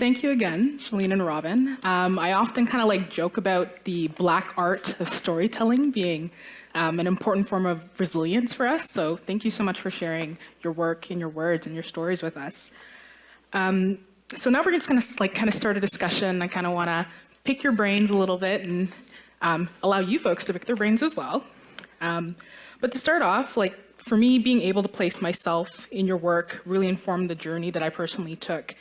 Thank you again, Shalene and Robin. I often kind of like joke about the Black art of storytelling being an important form of resilience for us. So thank you so much for sharing your work and your words and your stories with us. So now we're just going to kind of start a discussion. I kind of want to pick your brains a little bit and allow you folks to pick their brains as well. But to start off, for me, being able to place myself in your work really informed the journey that I personally took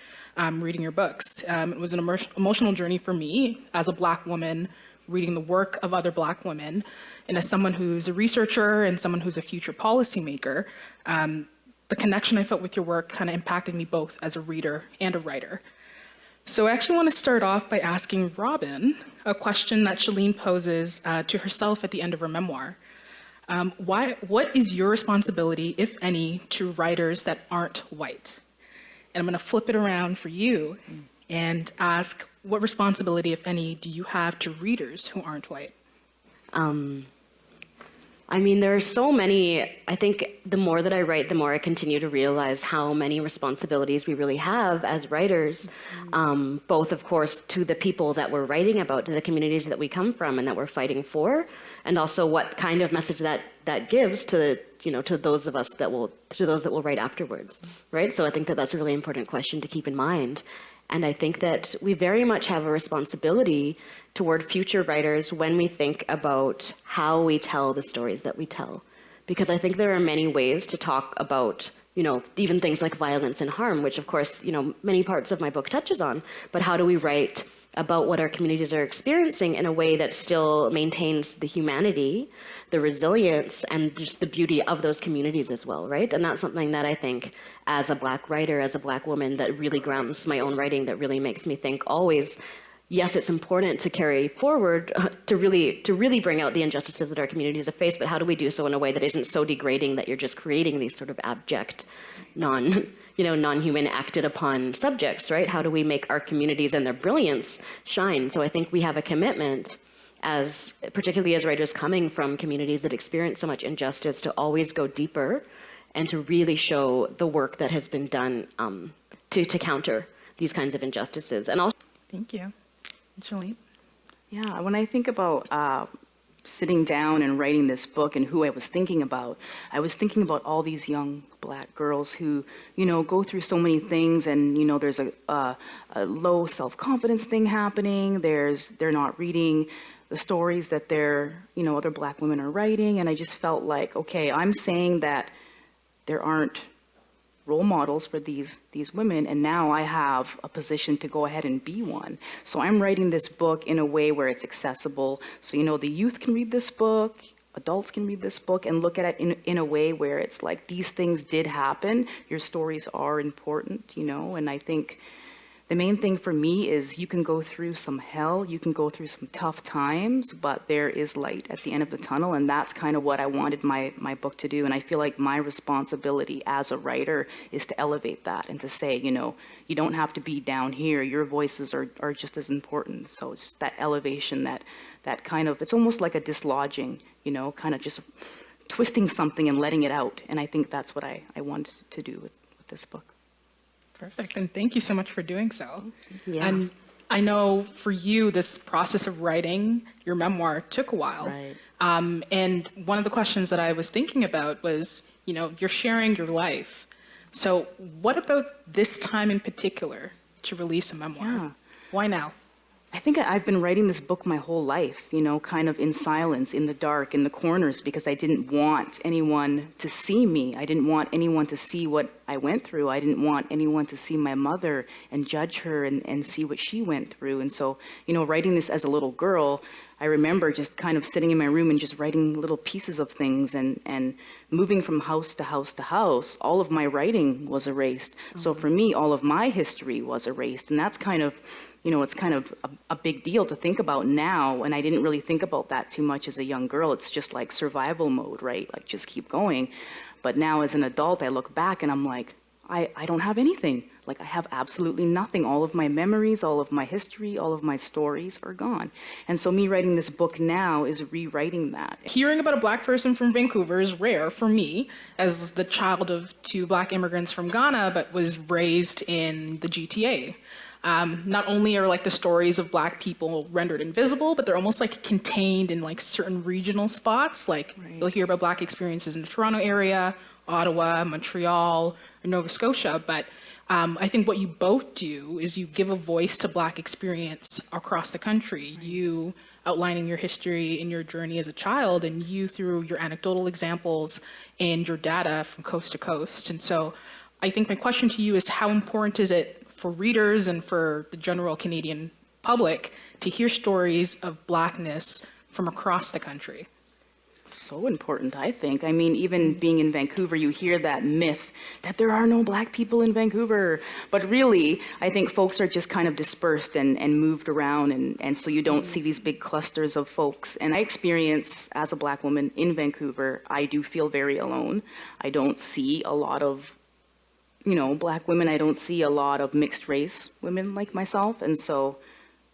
reading your books. It was an emotional journey for me as a Black woman, reading the work of other Black women, and as someone who's a researcher and someone who's a future policymaker, the connection I felt with your work kind of impacted me both as a reader and a writer. So I actually want to start off by asking Robin a question that Shalene poses to herself at the end of her memoir. What is your responsibility, if any, to writers that aren't white? And I'm going to flip it around for you and ask, what responsibility, if any, do you have to readers who aren't white? I mean, there are so many. I think the more that I write, the more I continue to realize how many responsibilities we really have as writers, both, of course, to the people that we're writing about, to the communities that we come from and that we're fighting for, and also what kind of message that gives to those of us that will write afterwards, right? So I think that that's a really important question to keep in mind. And I think that we very much have a responsibility toward future writers when we think about how we tell the stories that we tell. Because I think there are many ways to talk about, even things like violence and harm, which of course, many parts of my book touches on. But how do we write about what our communities are experiencing in a way that still maintains the humanity, the resilience, and just the beauty of those communities as well, right? And that's something that I think, as a Black writer, as a Black woman, that really grounds my own writing, that really makes me think always, yes, it's important to carry forward, to really bring out the injustices that our communities have faced, but how do we do so in a way that isn't so degrading that you're just creating these sort of abject, non-human acted upon subjects, right? How do we make our communities and their brilliance shine? So I think we have a commitment, particularly as writers coming from communities that experience so much injustice, to always go deeper and to really show the work that has been done to counter these kinds of injustices. And also, Thank you. Shalene? Yeah, when I think about sitting down and writing this book and who I was thinking about all these young Black girls who, go through so many things, and, there's a low self-confidence thing happening. They're not reading the stories that other Black women are writing. And I just felt like, okay, I'm saying that there aren't role models for these women, and now I have a position to go ahead and be one. So I'm writing this book in a way where it's accessible. So, the youth can read this book, adults can read this book and look at it in a way where it's like, these things did happen. Your stories are important, and I think the main thing for me is you can go through some hell, you can go through some tough times, but there is light at the end of the tunnel, and that's kind of what I wanted my book to do. And I feel like my responsibility as a writer is to elevate that and to say, you don't have to be down here. Your voices are just as important. So it's that elevation, that kind of, it's almost like a dislodging, kind of just twisting something and letting it out. And I think that's what I wanted to do with this book. Perfect, and thank you so much for doing so. Yeah. And I know for you, this process of writing your memoir took a while. Right. And one of the questions that I was thinking about was, you're sharing your life. So what about this time in particular to release a memoir? Yeah. Why now? I think I've been writing this book my whole life, kind of in silence, in the dark, in the corners, because I didn't want anyone to see me. I didn't want anyone to see what I went through. I didn't want anyone to see my mother and judge her and see what she went through. And so, writing this as a little girl, I remember just kind of sitting in my room and just writing little pieces of things and moving from house to house to house. All of my writing was erased. Mm-hmm. So for me, all of my history was erased. And that's kind of, it's kind of a big deal to think about now. And I didn't really think about that too much as a young girl. It's just like survival mode, right? Like, just keep going. But now as an adult, I look back and I'm like, I don't have anything. Like I have absolutely nothing. All of my memories, all of my history, all of my stories are gone. And so me writing this book now is rewriting that. Hearing about a Black person from Vancouver is rare for me, as the child of two Black immigrants from Ghana, but was raised in the GTA. Not only are like the stories of Black people rendered invisible, but they're almost like contained in like certain regional spots. Like you'll hear about Black experiences in the Toronto area, Ottawa, Montreal, or Nova Scotia. But I think what you both do is you give a voice to Black experience across the country. You outlining your history and your journey as a child, and you through your anecdotal examples and your data from coast to coast. And so I think my question to you is, how important is it for readers and for the general Canadian public to hear stories of Blackness from across the country? So important, I think. I mean, even being in Vancouver, you hear that myth that there are no Black people in Vancouver. But really, I think folks are just kind of dispersed and moved around, and so you don't see these big clusters of folks. And I experience, as a Black woman in Vancouver, I do feel very alone. I don't see a lot of, Black women. I don't see a lot of mixed race women like myself. And so,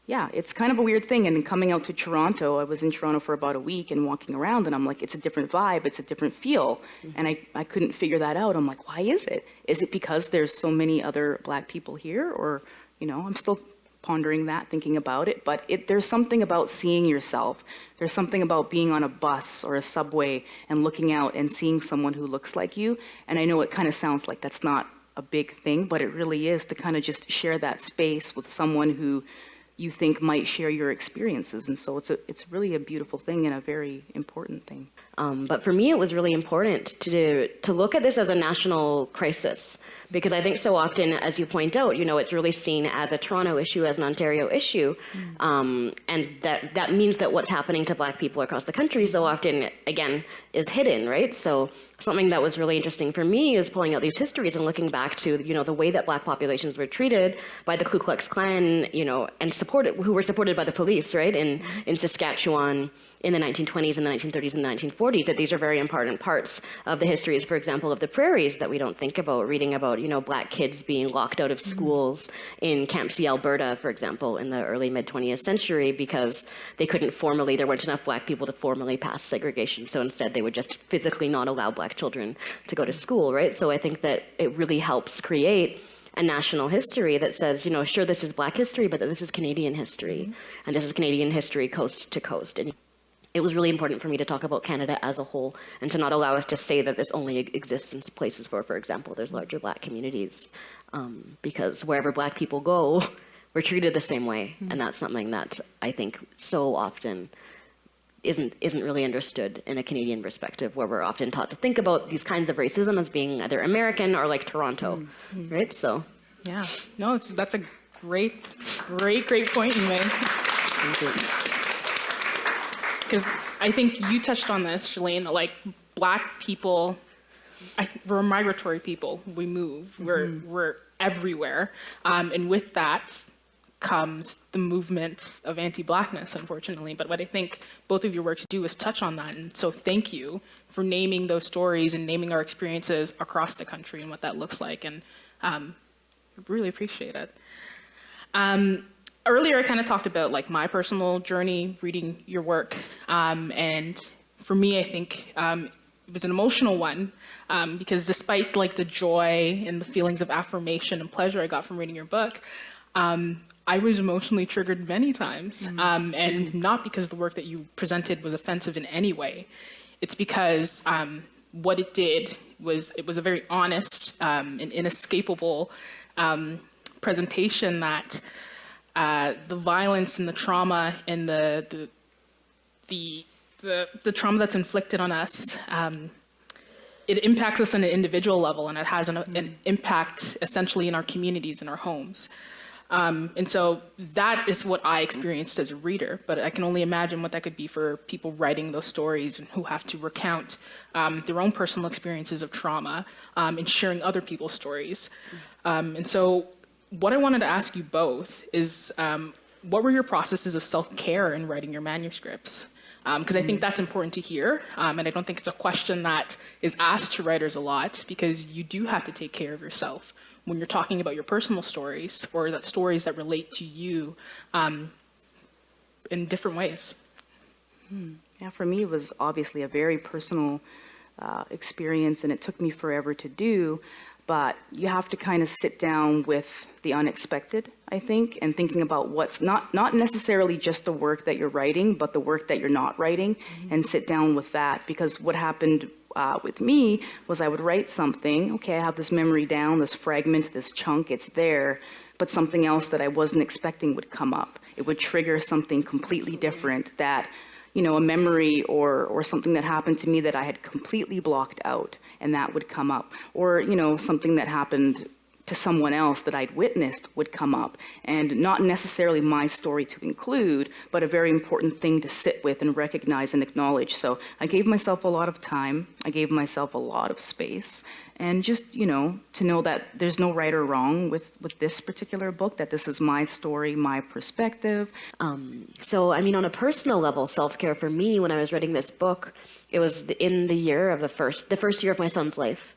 yeah, it's kind of a weird thing. And coming out to Toronto, I was in Toronto for about a week and walking around, and I'm like, it's a different vibe, it's a different feel. And I couldn't figure that out. I'm like, why is it? Is it because there's so many other Black people here? Or, I'm still pondering that, thinking about it. But there's something about seeing yourself. There's something about being on a bus or a subway and looking out and seeing someone who looks like you. And I know it kind of sounds like that's not a big thing, but it really is, to kind of just share that space with someone who you think might share your experiences. And so it's really a beautiful thing and a very important thing. But for me, it was really important to look at this as a national crisis, because I think so often, as you point out, it's really seen as a Toronto issue, as an Ontario issue, and that means that what's happening to Black people across the country so often, again, is hidden, right? So something that was really interesting for me is pulling out these histories and looking back to, the way that Black populations were treated by the Ku Klux Klan, and who were supported by the police, right, in Saskatchewan in the 1920s and the 1930s and the 1940s, that these are very important parts of the histories, for example, of the prairies that we don't think about, reading about, Black kids being locked out of schools in Camp C, Alberta, for example, in the early mid-20th century, because there weren't enough Black people to formally pass segregation. So instead, they would just physically not allow Black children to go to school, right? So I think that it really helps create a national history that says, sure, this is Black history, but that this is Canadian history, and this is Canadian history coast to coast. And it was really important for me to talk about Canada as a whole, and to not allow us to say that this only exists in places where, for example, there's larger Black communities, because wherever Black people go, we're treated the same way, and that's something that I think so often isn't really understood in a Canadian perspective, where we're often taught to think about these kinds of racism as being either American or like Toronto, right? So, yeah, no, that's a great point you made. thank you. Because I think you touched on this, Shalane, like Black people, we're migratory people. We move. We're everywhere, and with that comes the movement of anti-Blackness, unfortunately. But what I think both of your works do is touch on that, and so thank you for naming those stories and naming our experiences across the country and what that looks like, and really appreciate it. Earlier, I kind of talked about like my personal journey reading your work, and for me, I think it was an emotional one, because despite like the joy and the feelings of affirmation and pleasure I got from reading your book, I was emotionally triggered many times, and not because the work that you presented was offensive in any way. It's because what it did was, it was a very honest and inescapable presentation that the violence and the trauma and the trauma that's inflicted on us, it impacts us on an individual level, and it has an impact essentially in our communities and our homes. And so that is what I experienced as a reader, but I can only imagine what that could be for people writing those stories and who have to recount their own personal experiences of trauma and sharing other people's stories. And so what I wanted to ask you both is, what were your processes of self-care in writing your manuscripts? Because I think that's important to hear, and I don't think it's a question that is asked to writers a lot, because you do have to take care of yourself when you're talking about your personal stories or that stories that relate to you in different ways? Yeah, for me, it was obviously a very personal experience, and it took me forever to do. But you have to kind of sit down with the unexpected, I think, and thinking about what's not necessarily just the work that you're writing, but the work that you're not writing, and sit down with that. Because what happened with me was I would write something, okay, I have this memory down, this fragment, this chunk, it's there, but something else that I wasn't expecting would come up. It would trigger something completely different that, you know, a memory or something that happened to me that I had completely blocked out, and that would come up. Or, you know, something that happened to someone else that I'd witnessed would come up, and not necessarily my story to include, but a very important thing to sit with and recognize and acknowledge. So I gave myself a lot of time, I gave myself a lot of space, and just, you know, to know that there's no right or wrong with this particular book, that this is my story, my perspective. So, I mean, on a personal level, self-care for me, when I was writing this book, it was in the year of the first year of my son's life.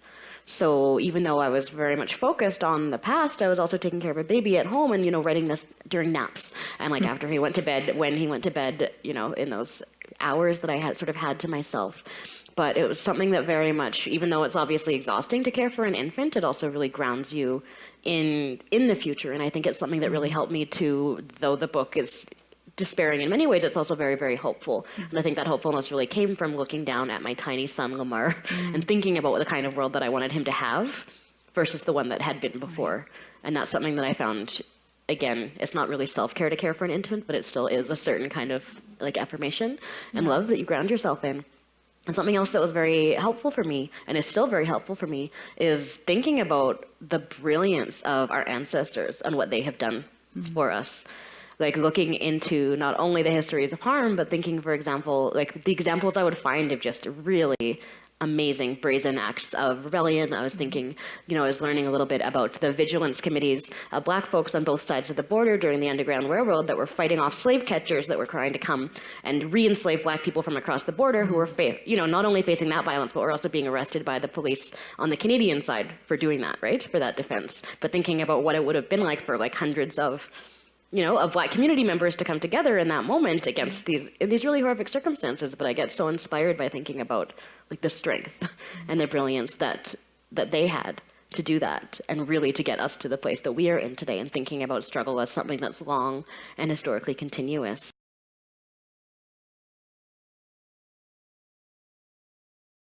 So even though I was very much focused on the past, I was also taking care of a baby at home and, you know, writing this during naps. And like after he went to bed, when he went to bed, you know, in those hours that I had sort of had to myself. But it was something that very much, even though it's obviously exhausting to care for an infant, it also really grounds you in the future. And I think it's something that really helped me to, though the book is despairing in many ways, it's also very, very hopeful. And I think that hopefulness really came from looking down at my tiny son, Lamar, and thinking about the kind of world that I wanted him to have versus the one that had been before. And that's something that I found, again, it's not really self-care to care for an infant, but it still is a certain kind of like affirmation and love that you ground yourself in. And something else that was very helpful for me, and is still very helpful for me, is thinking about the brilliance of our ancestors and what they have done for us. Like looking into not only the histories of harm, but thinking, for example, like the examples I would find of just really amazing brazen acts of rebellion. I was thinking, you know, I was learning a little bit about the vigilance committees of black folks on both sides of the border during the Underground Railroad that were fighting off slave catchers that were trying to come and re-enslave black people from across the border who were, you know, not only facing that violence, but were also being arrested by the police on the Canadian side for doing that, right? For that defense. But thinking about what it would have been like for like hundreds of, you know, of black community members to come together in that moment against these really horrific circumstances. But I get so inspired by thinking about like the strength and the brilliance that they had to do that and really to get us to the place that we are in today, and thinking about struggle as something that's long and historically continuous.